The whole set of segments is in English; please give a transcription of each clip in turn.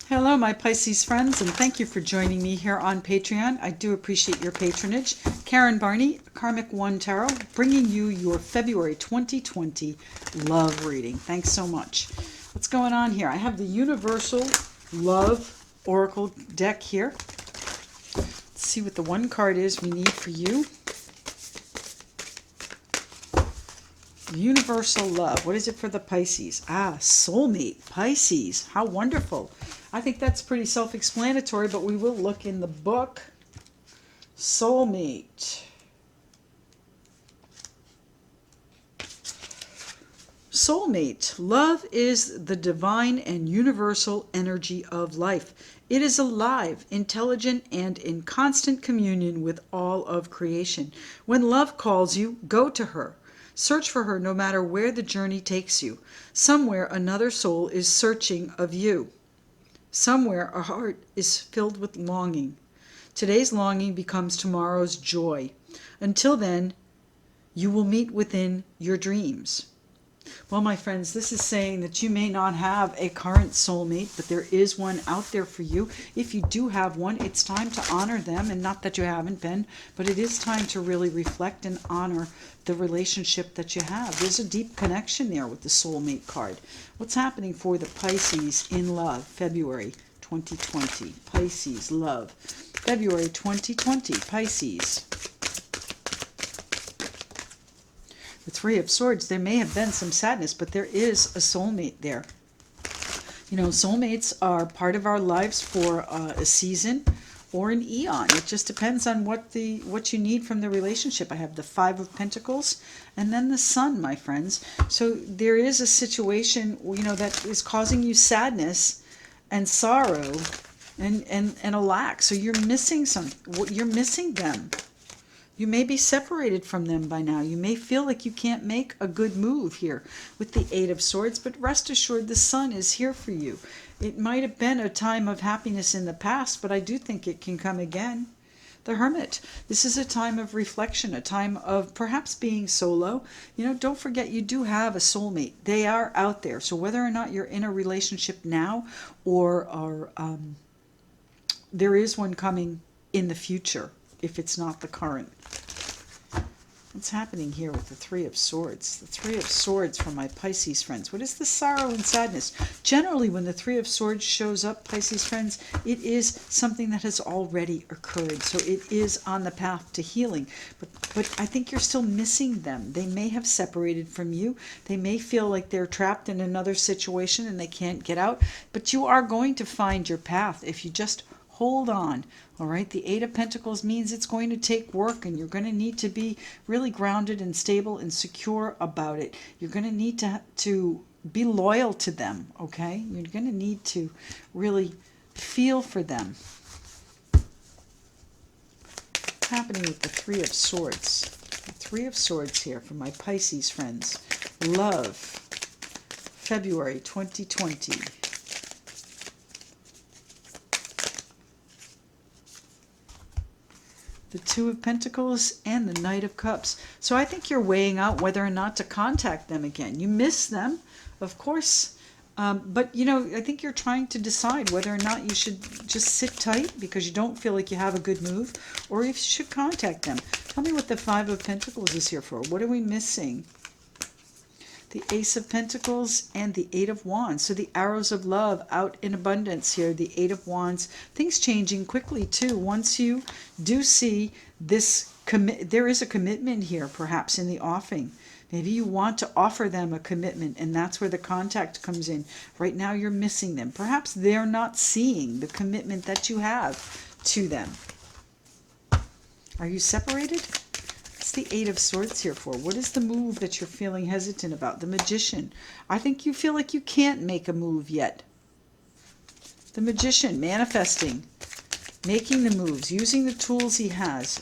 Hello, my Pisces friends, and thank you for joining me here on Patreon. I do appreciate your patronage. Karen Barney, Karmic One Tarot, bringing you your February 2020 love reading. Thanks so much. What's going on here? I have the Universal Love Oracle deck here. Let's see what the one card is we need for you. Universal love. What is it for the Pisces? Soulmate. Pisces. How wonderful. I think that's pretty self-explanatory, but we will look in the book. Soulmate. Soulmate. Love is the divine and universal energy of life. It is alive, intelligent, and in constant communion with all of creation. When love calls you, go to her. Search for her no matter where the journey takes you. Somewhere another soul is searching of you. Somewhere a heart is filled with longing. Today's longing becomes tomorrow's joy. Until then, you will meet within your dreams. Well, my friends, this is saying that you may not have a current soulmate, but there is one out there for you. If you do have one, it's time to honor them, and not that you haven't been, but it is time to really reflect and honor the relationship that you have. There's a deep connection there with the soulmate card. What's happening for the Pisces in love, February 2020? Pisces, love. February 2020, Pisces. The Three of Swords, there may have been some sadness, but there is a soulmate there. You know, soulmates are part of our lives for a season or an eon. It just depends on what you need from the relationship. I have the Five of Pentacles and then the Sun, my friends. So there is a situation, you know, that is causing you sadness and sorrow and a lack. So you're missing you're missing them. You may be separated from them by now. You may feel like you can't make a good move here with the Eight of Swords, but rest assured the Sun is here for you. It might have been a time of happiness in the past, but I do think it can come again. The Hermit. This is a time of reflection, a time of perhaps being solo. You know, don't forget you do have a soulmate. They are out there. So whether or not you're in a relationship now or there is one coming in the future, if it's not the current. What's happening here with the Three of Swords? The Three of Swords for my Pisces friends. What is the sorrow and sadness? Generally, when the Three of Swords shows up, Pisces friends, it is something that has already occurred. So it is on the path to healing. But I think you're still missing them. They may have separated from you. They may feel like they're trapped in another situation and they can't get out. But you are going to find your path if you just hold on. All right, the Eight of Pentacles means it's going to take work, and you're going to need to be really grounded and stable and secure about it. You're going to need to be loyal to them, okay? You're going to need to really feel for them. What's happening with the Three of Swords? The Three of Swords here for my Pisces friends. Love, February 2020. The Two of Pentacles and the Knight of Cups. So I think you're weighing out whether or not to contact them again. You miss them, of course, but you know, I think you're trying to decide whether or not you should just sit tight because you don't feel like you have a good move, or if you should contact them. Tell me what the Five of Pentacles is here for. What are we missing? The Ace of Pentacles and the Eight of Wands. So the arrows of love out in abundance here. The Eight of Wands. Things changing quickly too. Once you do see this, there is a commitment here perhaps in the offing. Maybe you want to offer them a commitment, and that's where the contact comes in. Right now you're missing them. Perhaps they're not seeing the commitment that you have to them. Are you separated? What's the Eight of Swords here for? What is the move that you're feeling hesitant about? The Magician. I think you feel like you can't make a move yet. The Magician, manifesting, making the moves, using the tools he has.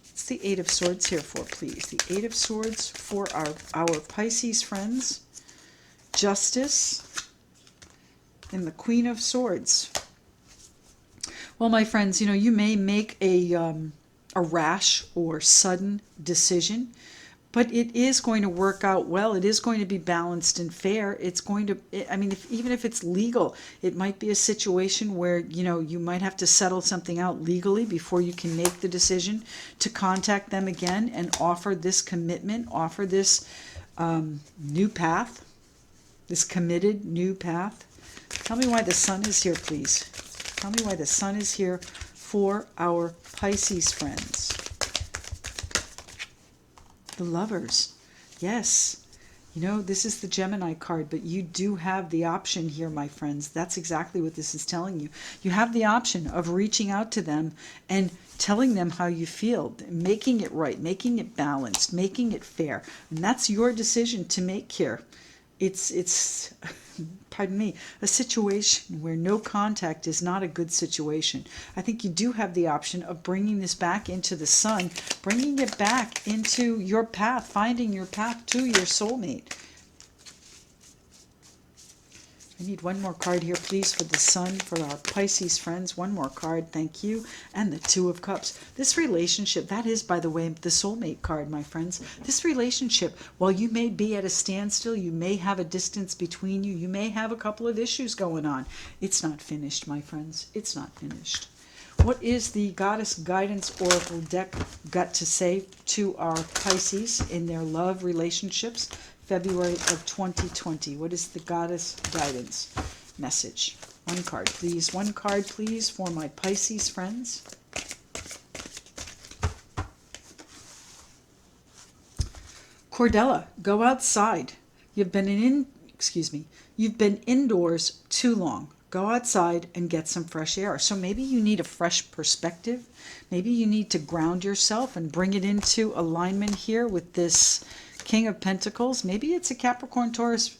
What's the Eight of Swords here for, please? The Eight of Swords for our Pisces friends. Justice. And the Queen of Swords. Well, my friends, you know, you may make a rash or sudden decision, But it is going to work out well. It is going to be balanced and fair. It's going to, I mean, even if it's legal, it might be a situation where, you might have to settle something out legally before you can make the decision to contact them again and offer this commitment, offer this new path, this committed new path. Tell me why the sun is here, please. Tell me why the sun is here for our Pisces friends. The Lovers. Yes. This is the Gemini card, but you do have the option here, my friends. That's exactly what this is telling you. You have the option of reaching out to them and telling them how you feel, making it right, making it balanced, making it fair. And that's your decision to make here. It's pardon me, a situation where no contact is not a good situation. I think you do have the option of bringing this back into the sun, bringing it back into your path, finding your path to your soulmate. I need one more card here, please, for the sun, for our Pisces friends. One more card, thank you. And the Two of Cups. This relationship, that is, by the way, the soulmate card, my friends. This relationship, while you may be at a standstill, you may have a distance between you, you may have a couple of issues going on. It's not finished, my friends. It's not finished. What is the Goddess Guidance Oracle deck got to say to our Pisces in their love relationships? February of 2020. What is the Goddess Guidance message? One card, please. One card, please, for my Pisces friends. Cordella, go outside. You've been indoors too long. Go outside and get some fresh air. So maybe you need a fresh perspective. Maybe you need to ground yourself and bring it into alignment here with this King of Pentacles. Maybe it's a Capricorn, Taurus,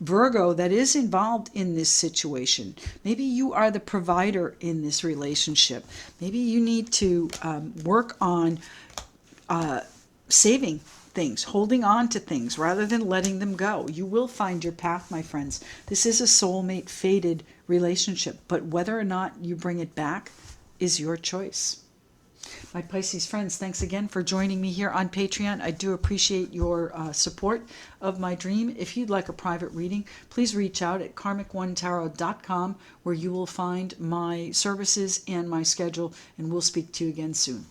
Virgo that is involved in this situation. Maybe you are the provider in this relationship. Maybe you need to work on saving things, holding on to things rather than letting them go. You will find your path, my friends. This is a soulmate fated relationship, but whether or not you bring it back is your choice. My Pisces friends, thanks again for joining me here on Patreon. I do appreciate your support of my dream. If you'd like a private reading, please reach out at karmic1tarot.com, where you will find my services and my schedule, and we'll speak to you again soon.